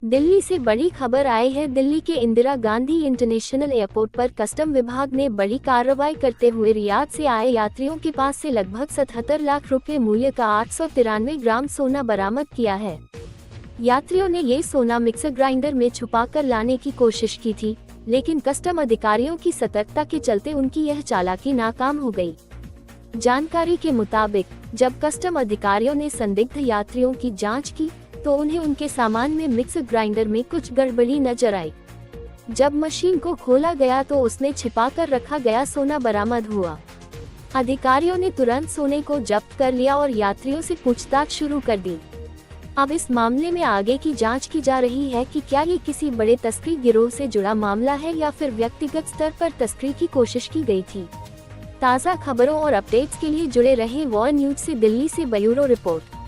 दिल्ली से बड़ी खबर आई है। दिल्ली के इंदिरा गांधी इंटरनेशनल एयरपोर्ट पर कस्टम विभाग ने बड़ी कार्रवाई करते हुए रियाद से आए यात्रियों के पास से लगभग 77 लाख रुपए मूल्य का 893 ग्राम सोना बरामद किया है। यात्रियों ने ये सोना मिक्सर ग्राइंडर में छुपाकर लाने की कोशिश की थी, लेकिन कस्टम अधिकारियों की सतर्कता के चलते उनकी यह चालाकी नाकाम हो गई। जानकारी के मुताबिक जब कस्टम अधिकारियों ने संदिग्ध यात्रियों की जांच की तो उन्हें उनके सामान में मिक्सर ग्राइंडर में कुछ गड़बड़ी नजर आई। जब मशीन को खोला गया तो उसमें छिपाकर रखा गया सोना बरामद हुआ। अधिकारियों ने तुरंत सोने को जब्त कर लिया और यात्रियों से पूछताछ शुरू कर दी। अब इस मामले में आगे की जांच की जा रही है कि क्या ये किसी बड़े तस्करी गिरोह से जुड़ा मामला है या फिर व्यक्तिगत स्तर पर तस्करी की कोशिश की गई थी। ताज़ा खबरों और अपडेट्स के लिए जुड़े रहें वॉर न्यूज से। दिल्ली से ब्यूरो रिपोर्ट।